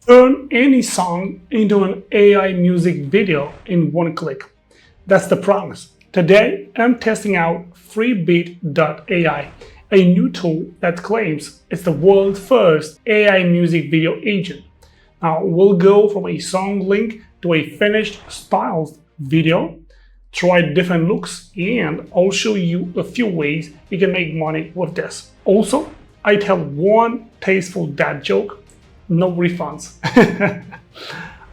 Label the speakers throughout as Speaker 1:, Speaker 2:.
Speaker 1: Turn any song into an AI music video in one click. That's the promise. Today, I'm testing out Freebeat.AI, a new tool that claims it's the world's first AI music video agent. Now, we'll go from a song link to a finished styled video, try different looks, and I'll show you a few ways you can make money with this. Also, I tell one tasteful dad joke, no refunds.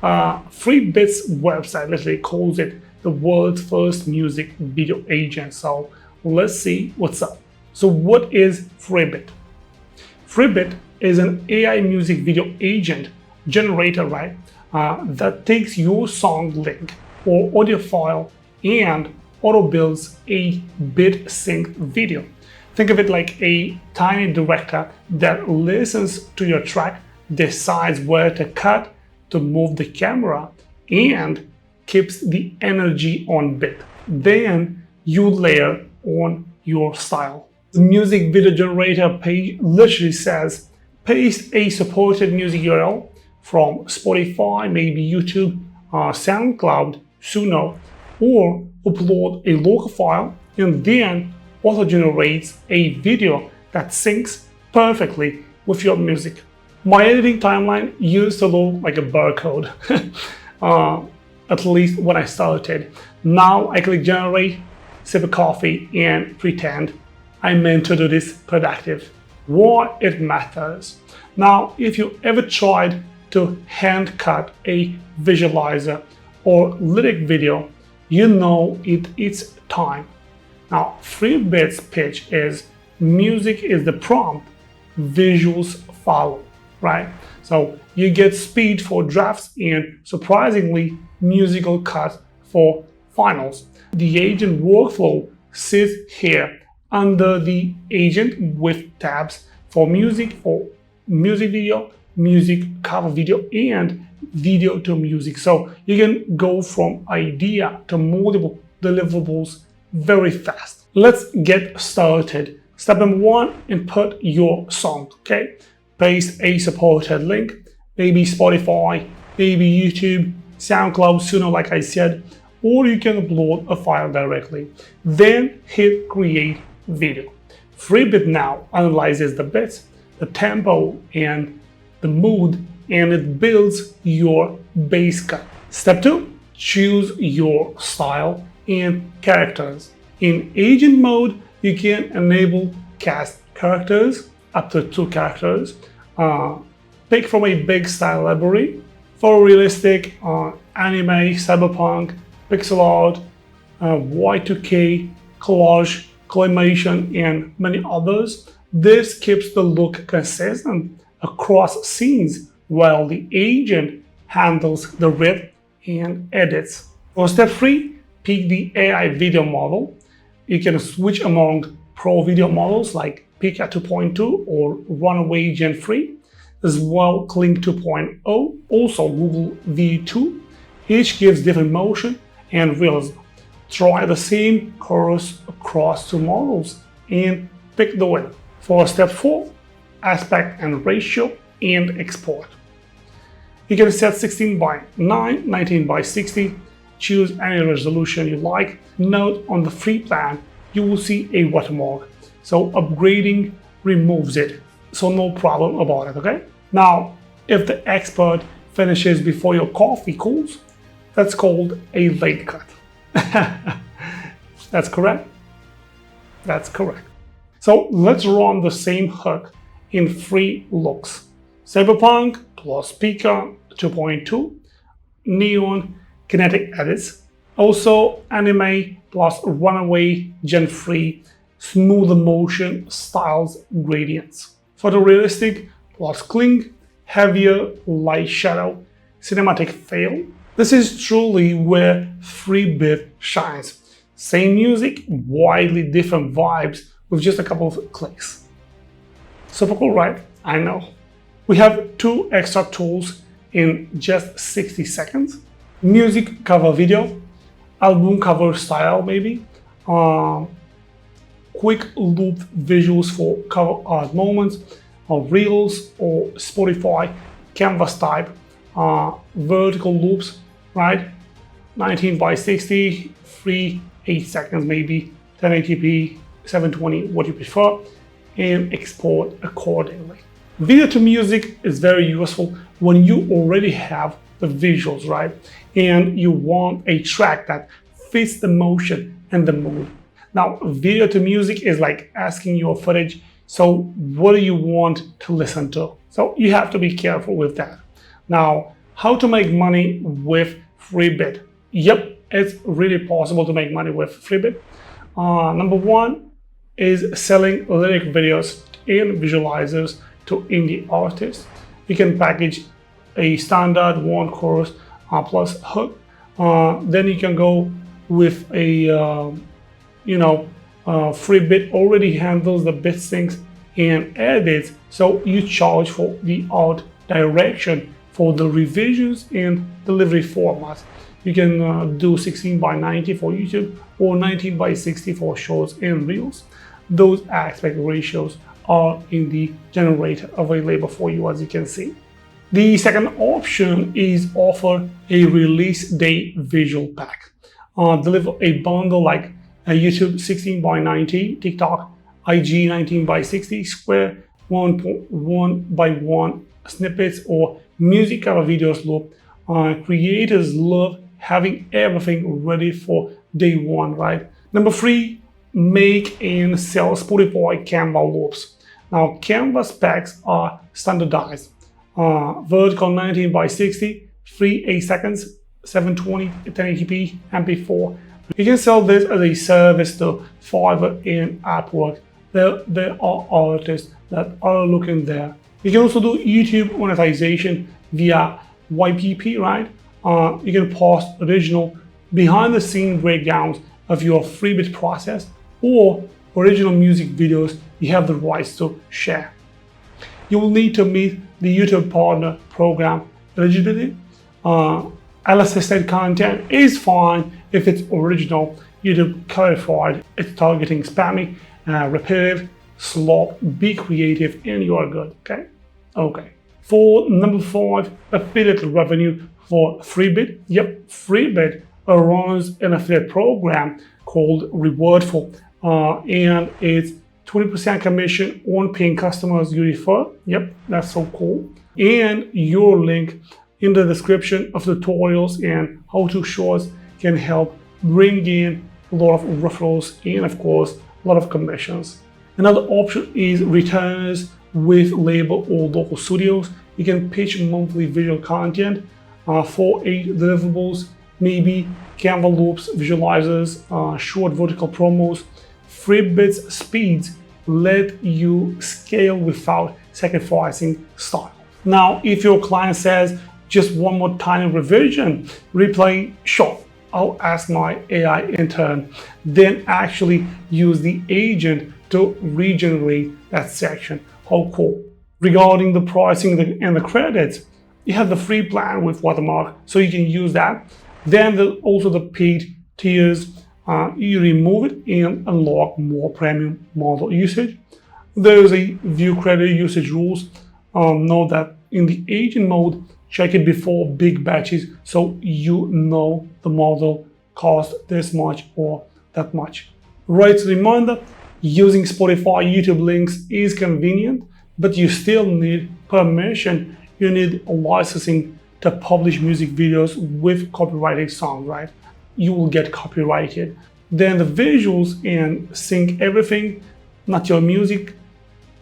Speaker 1: Freebeat's website literally calls it the world's first music video agent. So let's see what's up. So what is Freebeat? Freebeat is an AI music video agent generator, right? That takes your song link or audio file and auto builds a bit synced video. Think of it like a tiny director that listens to your track, decides where to cut, to move the camera, and keeps the energy on bit. Then you layer on your style. The music video generator page literally says, paste a supported music URL from Spotify, maybe YouTube, SoundCloud, Suno, or upload a local file, and then auto generates a video that syncs perfectly with your music. My editing timeline used to look like a barcode, at least when I started. Now I click generate, sip a coffee, and pretend I meant to do this productive. Why it matters. Now, if you ever tried to hand cut a visualizer or lyric video, you know it eats time. Now, Freebeat's pitch is music is the prompt, visuals follow. Right? So you get speed for drafts and surprisingly musical cuts for finals. The agent workflow sits here under the agent with tabs for music video, music cover video, and video to music. So you can go from idea to multiple deliverables very fast. Let's get started. Step number one, input your song, okay? Paste a supported link, maybe Spotify, maybe YouTube, SoundCloud, Suno, like I said, or you can upload a file directly. Then hit create video. Freebeat now analyzes the beats, the tempo, and the mood, and it builds your bass cut. Step two, choose your style and characters. In agent mode, you can enable cast characters, up to 2 characters. Pick from a big style library for realistic, anime, cyberpunk, pixel art, Y2K, collage, claymation, and many others. This keeps the look consistent across scenes while the agent handles the rip and edits. For step 3, pick the AI video model. You can switch among pro video models like Pika 2.2 or Runway Gen 3, as well Kling 2.0, also Google V2. Each gives different motion and realism. Try the same chorus across 2 models and pick the winner. For step 4, aspect and ratio and export. You can set 16 by 9, 19 by 60, choose any resolution you like. Note on the free plan, you will see a watermark. So upgrading removes it, so no problem about it, okay? Now, if the expert finishes before your coffee cools, that's called a late cut. That's correct? That's correct. So let's run the same hook in 3 looks. Cyberpunk plus Pika 2.2, Neon kinetic edits, also Anime plus Runaway Gen 3, smooth motion styles gradients. Photorealistic plus Kling, heavier light shadow, cinematic fail. This is truly where Freebeat shines. Same music, widely different vibes with just a couple of clicks. Super cool, right? I know. We have 2 extra tools in just 60 seconds. Music cover video, album cover style maybe, quick loop visuals for cover art moments, or Reels or Spotify, Canvas type, vertical loops, right? 19 by 60, free 8 seconds maybe, 1080p, 720, what you prefer, and export accordingly. Video to music is very useful when you already have the visuals, right? And you want a track that fits the motion and the mood. Now, video to music is like asking your footage, so what do you want to listen to? So you have to be careful with that. Now, how to make money with Freebeat? Yep, it's really possible to make money with Freebeat. Number one is selling lyric videos and visualizers to indie artists. You can package a standard one chorus plus hook. Then you can go with a Freebeat already handles the bit syncs and edits, so you charge for the art direction, for the revisions and delivery formats. You can do 16 by 90 for YouTube or 19 by 60 for shorts and reels. Those aspect ratios are in the generator available for you, as you can see. The second option is offer a release date visual pack. Deliver a bundle like a YouTube 16 by 90, TikTok IG 19 by 60, Square 1.1 by 1 snippets, or music cover videos loop. Creators love having everything ready for day one, right? Number three, make and sell Spotify Canva loops. Now, Canva specs are standardized. Vertical 19 by 60, free 8 seconds, 720, 1080p, MP4. You can sell this as a service to Fiverr and Upwork. There are artists that are looking there. You can also do YouTube monetization via YPP, right? You can post original behind-the-scene breakdowns of your Freebeat process or original music videos you have the rights to share. You will need to meet the YouTube Partner Program eligibility. Assisted content is fine if it's original. YouTube clarified it's targeting spammy, repetitive, slop, be creative, and you are good, okay? For number 5, affiliate revenue for Freebeat. Yep, Freebeat runs an affiliate program called Rewardful, and it's 20% commission on paying customers you refer. Yep, that's so cool. And your link in the description of tutorials and how-to shorts can help bring in a lot of referrals and, of course, a lot of commissions. Another option is retainers with label or local studios. You can pitch monthly visual content for 8 deliverables, maybe Canva loops, visualizers, short vertical promos. Freebeat's speeds let you scale without sacrificing style. Now, if your client says just one more tiny revision, replay, sure, I'll ask my AI intern, then actually use the agent to regenerate that section. How cool. Regarding the pricing and the credits, you have the free plan with Watermark, so you can use that. Then there's also the paid tiers. You remove it and unlock more premium model usage. There's a view credit usage rules. Know that in the agent mode, check it before big batches so you know the model costs this much or that much. Right, reminder, using Spotify YouTube links is convenient, but you still need permission. You need licensing to publish music videos with copyrighted songs, right? You will get copyrighted. Then the visuals and sync everything, not your music,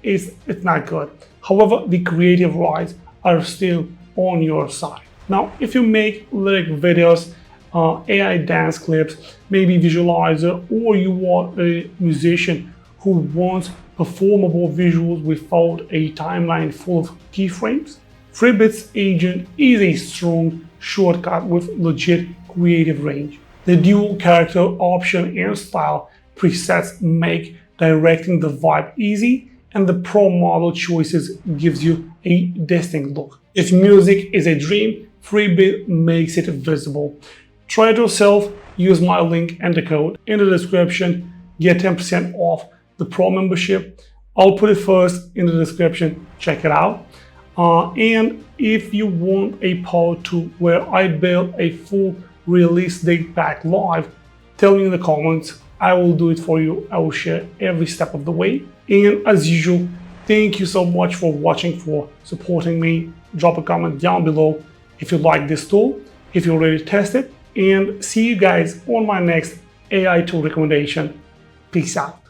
Speaker 1: it's not good. However, the creative rights are still on your side. Now, if you make lyric videos, AI dance clips, maybe visualizer, or you are a musician who wants performable visuals without a timeline full of keyframes, Freebeat's agent is a strong shortcut with legit creative range. The dual character option and style presets make directing the vibe easy, and the pro model choices gives you a distinct look. If music is a dream, Freebeat makes it visible. Try it yourself, use my link and the code in the description, get 10% off the pro membership. I'll put it first in the description, check it out. And if you want a part 2 where I build a full release date pack live, tell me in the comments. I will do it for you. I will share every step of the way. And as usual, thank you so much for watching, for supporting me. Drop a comment down below if you like this tool, if you already tested, and see you guys on my next AI tool recommendation. Peace out.